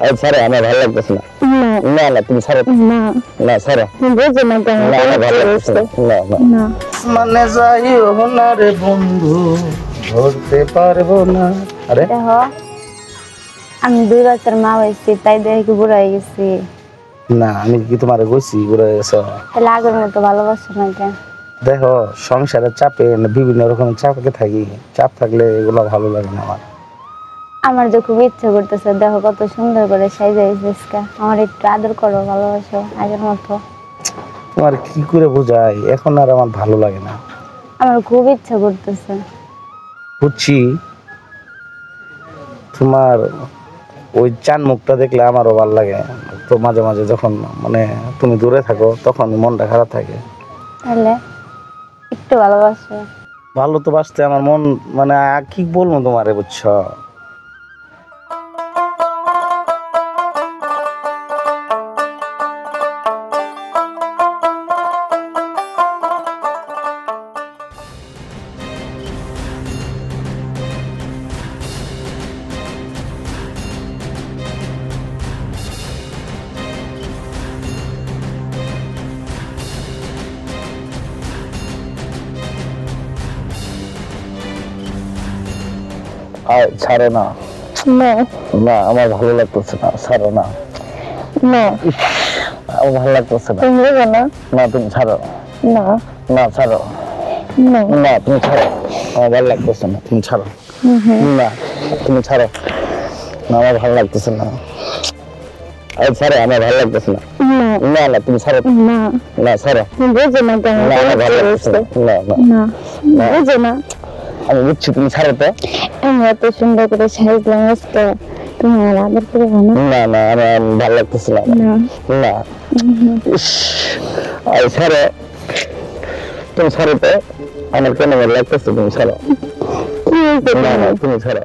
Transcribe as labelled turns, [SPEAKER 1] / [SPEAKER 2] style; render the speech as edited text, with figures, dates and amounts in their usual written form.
[SPEAKER 1] এই ছাড়ো, আমার ভালো লাগতেছে না। না না তুমি ছাড়ো।
[SPEAKER 2] না
[SPEAKER 1] না ছাড়ো।
[SPEAKER 2] বুঝো না কেন?
[SPEAKER 1] না আমার ভালো লাগতেছে না। না না
[SPEAKER 2] না
[SPEAKER 1] মানে যাইও না রে বন্ধু, ধরতে পারবো না। আরে
[SPEAKER 2] দেখো, আমি 2 বছর মা হয়েছি, তাই দেখে বুড়া হয়ে গেছি।
[SPEAKER 1] না আমি কি তোমারে কইছি ঘুরে গেছো?
[SPEAKER 2] তাহলে আগের মতো ভালোবাসো না কেন?
[SPEAKER 1] দেখো সংসারের চাপে বিভিন্ন রকমের চাপে থাকি, চাপ থাকলে এগুলো ভালো লাগে না আমার।
[SPEAKER 2] আমার যে খুব ইচ্ছা করতেছে, দেখো কত সুন্দর করে সাজাইছে। আমার একটু আদর করো, ভালোবাসো আগের মতো।
[SPEAKER 1] তোমার কি করে বোঝাই, এখন আর আমার ভালো লাগে না।
[SPEAKER 2] আমার খুব ইচ্ছা করতেছে।
[SPEAKER 1] বুঝছি, তোমার ওই চান মুখটা দেখলে আমারও ভালো লাগে। তো মাঝে মাঝে যখন মানে তুমি দূরে থাকো তখন মনটা খারাপ থাকে।
[SPEAKER 2] তাহলে একটু ভালোবাসো।
[SPEAKER 1] ভালো তো বাসতে আমার মন মানে কি বলবো তোমারে, বুঝছো? আর ছাড়ো না।
[SPEAKER 2] না
[SPEAKER 1] না আমার ভালো লাগতেছে না, ছাড়ো না।
[SPEAKER 2] না
[SPEAKER 1] আমার ভালো লাগতেছে না।
[SPEAKER 2] তুমি বুঝো না।
[SPEAKER 1] না তুমি ছাড়ো।
[SPEAKER 2] না
[SPEAKER 1] না ছাড়ো।
[SPEAKER 2] না
[SPEAKER 1] না তুমি ছাড়ো, আমার ভালো লাগতেছে না, তুমি ছাড়ো। না তুমি ছাড়ো। না আমার ভালো লাগতেছে না। এই ছাড়ো, আমার ভালো লাগতেছে না। না না তুমি ছাড়ো।
[SPEAKER 2] না
[SPEAKER 1] না ছাড়ো।
[SPEAKER 2] বুঝো না কেন?
[SPEAKER 1] না আমার ভালো লাগতেছে না। না না
[SPEAKER 2] না বুঝো না।
[SPEAKER 1] আমি বুঝছি, তুমি ছাড়ো তো।
[SPEAKER 2] আমি এত সুন্দর করে সাজলাম আজকে, তুমি আমার আদর করে না।
[SPEAKER 1] না না আমার ভালো লাগতেছে না।
[SPEAKER 2] না
[SPEAKER 1] না ইস, এই ছাড়ো, তুমি ছাড়ো তো। আমার কেন ভালো লাগতেছে, তুমি ছাড়ো।
[SPEAKER 2] কি হয়েছে?
[SPEAKER 1] না না তুমি ছাড়ো।